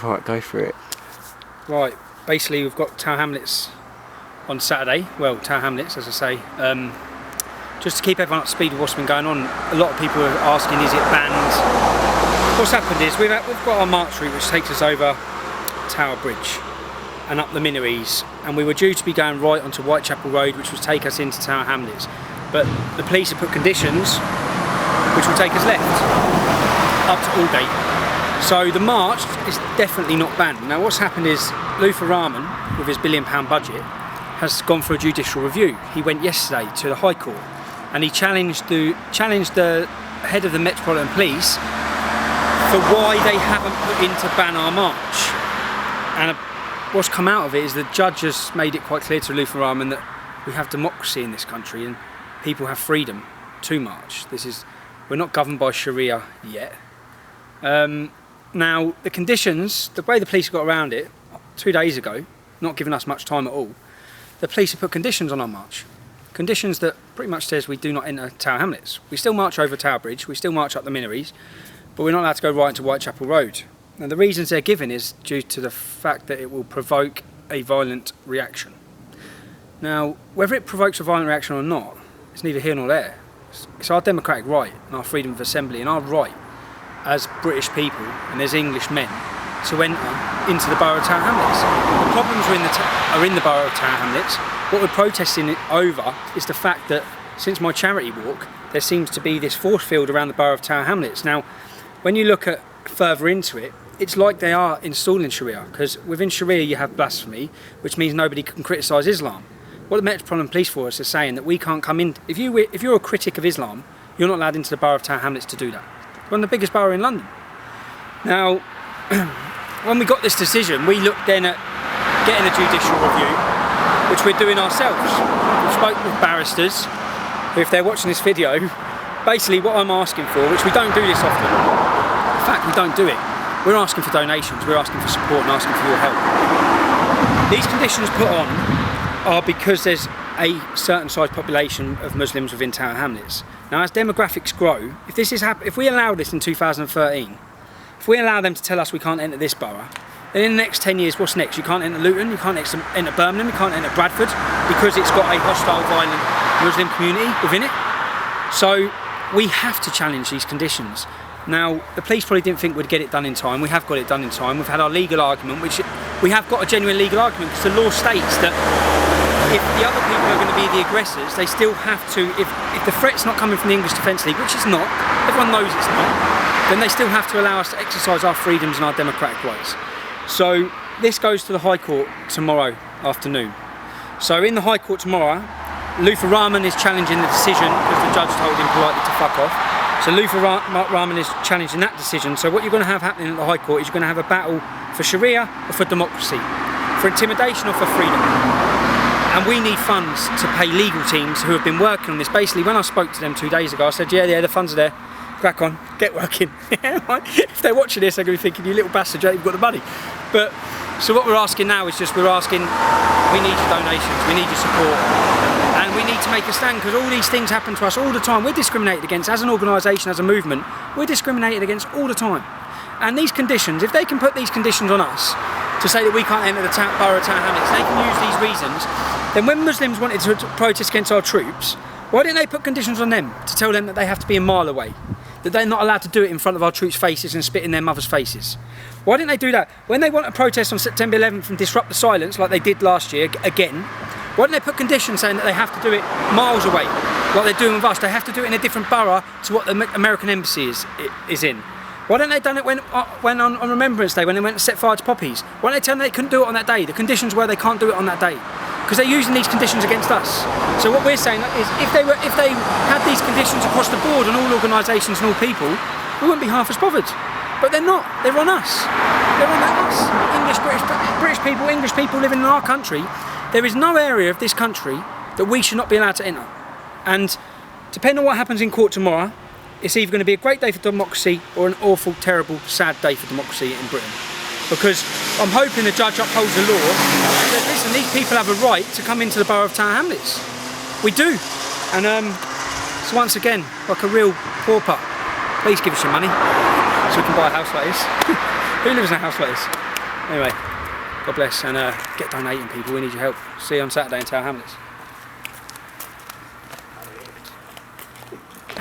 Right, go for it. Right, basically we've got Tower Hamlets on Saturday. Well, Tower Hamlets, as I say. Just to keep everyone up to speed with what's been going on, a lot of people are asking, is it banned? What's happened is we've got our march route which takes us over Tower Bridge and up the Minories, and we were due to be going right onto Whitechapel Road, which would take us into Tower Hamlets, but the police have put conditions which will take us left up to Aldgate. So the march is definitely not banned. Now what's happened is Luther Rahman, with his £1 billion budget, has gone for a judicial review. He went yesterday to the High Court and he challenged the head of the Metropolitan Police for why they haven't put in to ban our march. And what's come out of it is the judge has made it quite clear to Luther Rahman that we have democracy in this country and people have freedom to march. We're not governed by Sharia yet. Now the conditions, the way the police got around it 2 days ago, not giving us much time at all, the police have put conditions on our march. Conditions that pretty much says we do not enter Tower Hamlets. We still march over Tower Bridge, we still march up the Minories, but we're not allowed to go right into Whitechapel Road. Now the reasons they're given is due to the fact that it will provoke a violent reaction. Now, whether it provokes a violent reaction or not, it's neither here nor there. It's our democratic right and our freedom of assembly and our right as British people and as English men to enter into the borough of Tower Hamlets. The problems are in the borough of Tower Hamlets. What we're protesting over is the fact that since my charity walk, there seems to be this force field around the borough of Tower Hamlets. Now, when you look at further into it, it's like they are installing Sharia, because within Sharia you have blasphemy, which means nobody can criticise Islam. What the Metropolitan Police Force is saying that we can't come in. If you're a critic of Islam, you're not allowed into the borough of Tower Hamlets to do that. We're the biggest borough in London. Now, when we got this decision, we looked then at getting a judicial review, which we're doing ourselves. We spoke with barristers, who, if they're watching this video, basically what I'm asking for, which we don't do this often, in fact we don't do it, we're asking for donations, we're asking for support and asking for your help. These conditions put on are because there's a certain size population of Muslims within Tower Hamlets. Now as demographics grow, if we allow this in 2013, if we allow them to tell us we can't enter this borough, then in the next 10 years, what's next? You can't enter Luton, you can't enter Birmingham, you can't enter Bradford, because it's got a hostile, violent Muslim community within it. So we have to challenge these conditions. Now, the police probably didn't think we'd get it done in time. We have got it done in time. We've had our legal argument, which we have got a genuine legal argument, because the law states that if the other people are going to be the aggressors, they still have to, if the threat's not coming from the English Defence League, which it's not, everyone knows it's not, then they still have to allow us to exercise our freedoms and our democratic rights. So this goes to the High Court tomorrow afternoon. So in the High Court tomorrow, Luther Rahman is challenging the decision because the judge told him politely to fuck off. So Luther Rahman is challenging that decision. So what you're going to have happening at the High Court is you're going to have a battle for Sharia or for democracy, for intimidation or for freedom. And we need funds to pay legal teams who have been working on this. Basically, when I spoke to them 2 days ago, I said, yeah, the funds are there. Crack on, get working. If they're watching this, they're going to be thinking, you little bastard, you've got the money. But so what we're asking now is we need your donations, we need your support, and we need to make a stand, because all these things happen to us all the time. We're discriminated against as an organisation, as a movement. We're discriminated against all the time. And these conditions, if they can put these conditions on us to say that we can't enter the borough of Tower Hamlets, they can use these reasons. Then when Muslims wanted to protest against our troops, why didn't they put conditions on them to tell them that they have to be a mile away? That they're not allowed to do it in front of our troops' faces and spit in their mothers' faces? Why didn't they do that? When they want to protest on September 11th and disrupt the silence like they did last year, again, why didn't they put conditions saying that they have to do it miles away, like they're doing with us? They have to do it in a different borough to what the American embassy is in. Why didn't they done it when on Remembrance Day, when they went to set fire to poppies? Why didn't they tell them they couldn't do it on that day? The conditions were they can't do it on that day, because they're using these conditions against us. So what we're saying is, if they had these conditions across the board on all organisations and all people, we wouldn't be half as bothered. But they're not. They're on us. They're on us. British people, English people living in our country. There is no area of this country that we should not be allowed to enter. And depending on what happens in court tomorrow, it's either going to be a great day for democracy or an awful, terrible, sad day for democracy in Britain. Because I'm hoping the judge upholds the law and says, listen, these people have a right to come into the borough of Tower Hamlets. We do. And so once again, like a real pauper, please give us your money so we can buy a house like this. Who lives in a house like this? Anyway, God bless, and get donating, people. We need your help. See you on Saturday in Tower Hamlets.